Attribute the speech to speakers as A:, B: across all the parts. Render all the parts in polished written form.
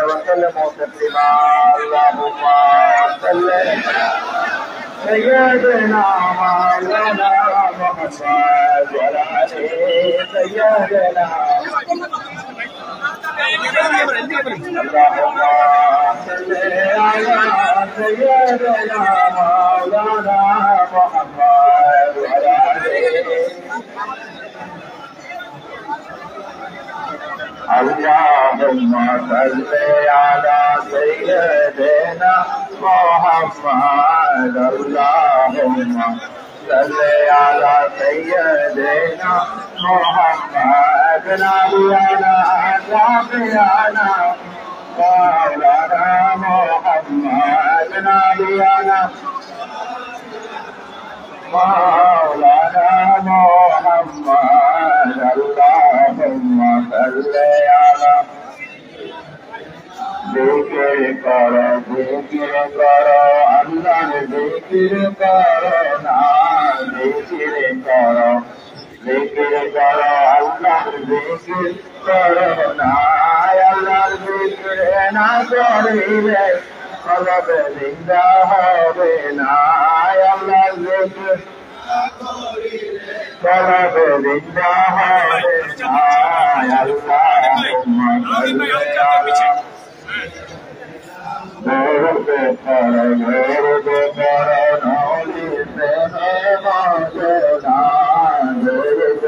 A: وسلم تسليما اللهم صل سيدنا مولانا محمد وعلى آل سيدنا اللهم صل على سيدنا مولانا محمد وعلى آله اللهم صل على سيدنا محمد اللهم صل على سيدنا محمد نبينا شفيعنا مولانا محمد نبينا مولانا محمد اللهم صل على ذكر کرو اللہ ذکر کرو نا ذکر کرو اللہ ذکر کرو نا اللہ ذکر نہ کریলে قلب زندہ হবে না اللہ ذکر قلب زندہ হবে না اللهم صل على درود کرو نولی سے مولانا درود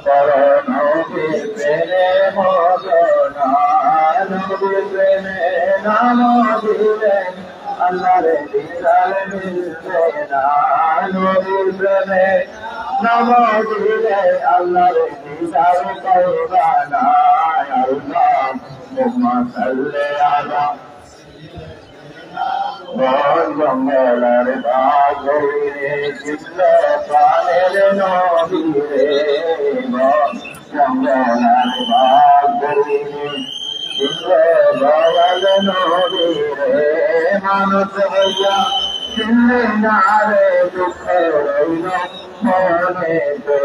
A: کرو نولی سے مولانا نبی سے نام دیے اللہ رے دیدار ملتے نا نبی سے نام دیے اللہ رے دیدار کروانا اللهم صل على জঙ্গলের বাগরে কৃষ্ণ প্রাণের নবী রে জঙ্গলের বাগরে কৃষ্ণ দয়াল নবী রে মানুষ হইয়া চিনলে না রে দুঃখ রইল মনেতে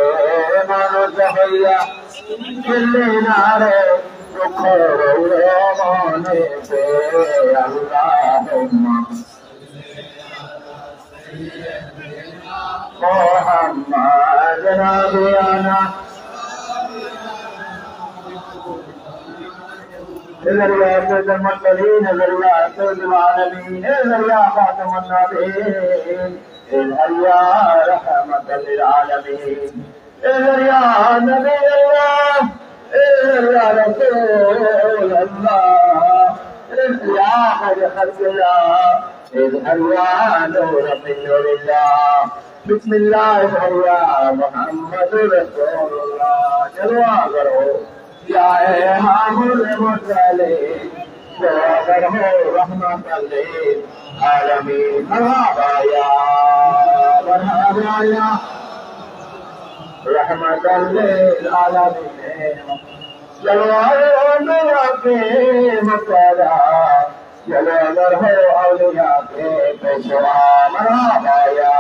A: মানুষ হইয়া চিনলে না রে দুঃখ রইল মনেতে আল্লাহুম্মা মুহাম্মাদ নবিয়ানা إلا سيد المرسلين إلا سيد العالمين إلا خاتم النبيين إلا يا رحمة للعالمين إلا يا نبي الله إلا يا رسول الله إلا يا خير خلق الله إلا يا نور من نور الله بسم الله يا محمد رسول الله جلوة کرو یا امام المرسلین شوگر ہو رحمت للعالمین مرحبا یا رحمت للعالمین جلوہ میرا کے مقتدا جلوہ ہو اولیاء کے پیشوا مرحبا یا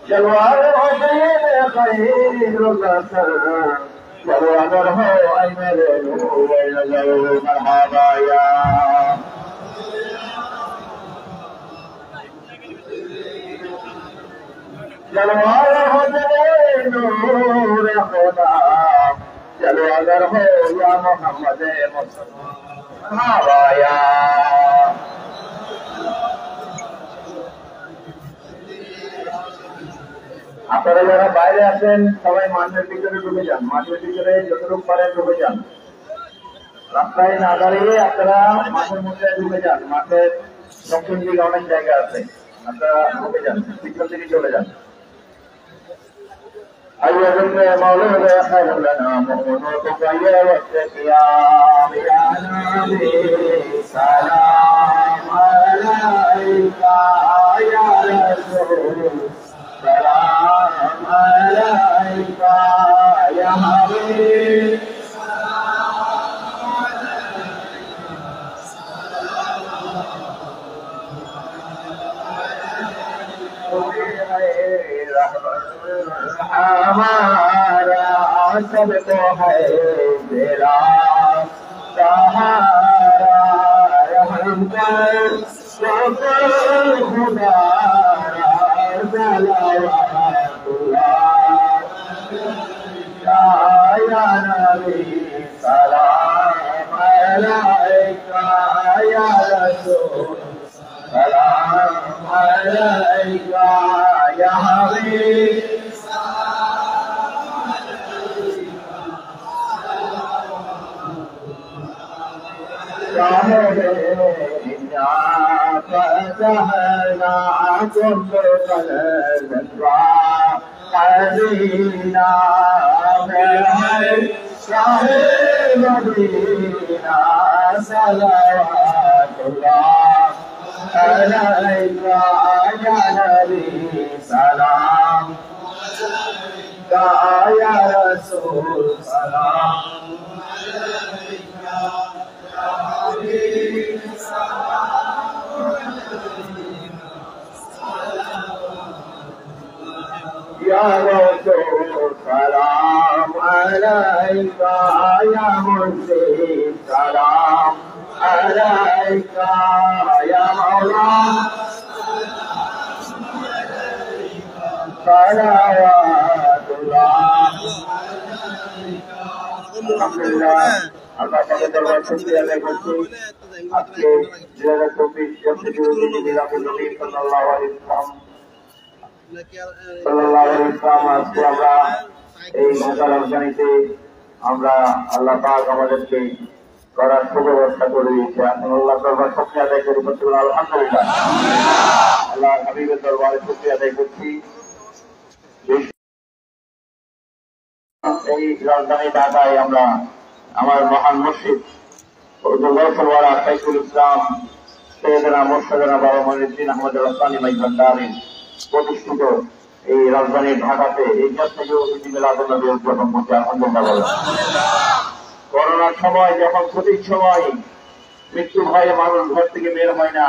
A: جلوار حسین خیر البشر جلوار ہو اے میرے نور نظر مرحبا یا جلوار حسین نور خدا جلوار ہو یا محمد مصطفی مرحبا یا আপনারা যারা বাইরে আছেন সবাই মাঠের ভিতরে ঢুকে যান মাঠের ভিতরে যতটুকু পারেন ঢুকে যান রাস্তায় না দাঁড়িয়ে আপনারা মাঠের মধ্যে ঢুকে যান মাঠের দক্ষিণ দিকে অনেক জায়গা আছে আপনারা ঢুকে যান ভিতর থেকে চলে যান أيها المولى خير لنا مؤمنك يا والتقيام يا نبي سلام عليك يا رسول سلام عليك يا حبيب हमारा सबको है तेरा सहारा रहम कर खुदा या नबी सलाम अलैका या रसूल सलाम अलैका या हबीब فتحنا كل قلب حزينا شاهد مدينة صلوات الله عليك يا نبي سلام يا رسول سلام يا رسول سلام عليك يا مرسل سلام عليك يا مولانا صلوات الله الحمد لله আল্লাহ পাকের দরবারে শুকরিয়া আদায় করছি আজকে 2024 জাতীয় মিলাদুন নবী সাল্লাল্লাহু আলাইহি ওয়াসাল্লাম আজকে আমরা এই ঢাকা রাজধানীতে আমরা আল্লাহ পাক আমাদেরকে করার সুব্যবস্থা করে দিয়েছে। এখন আল্লাহ দরবার শুকরিয়া আদায় করি আলহামদুলিল্লাহ। আল্লাহ হাবিবের দরবারে শুকরিয়া আদায় করছি। এই রাজধানী ঢাকায় আমরা আমার মহান মুর্শিদ শাইখুল ইসলাম সৈয়দনা মুর্শিদানা বাবা মঈনুদ্দিন আহমদ রাব্বানী ভান্ডারী প্রতিষ্ঠিত এই রাজধানী ঢাকাতে এই জাতীয় ঈদ মিলাদুন নবী উদযাপন করতে আলহামদুলিল্লাহ। করোনার সময় যখন ক্ষতির সময় মৃত্যু ভয়ে মানুষ ঘর থেকে বের হয় না,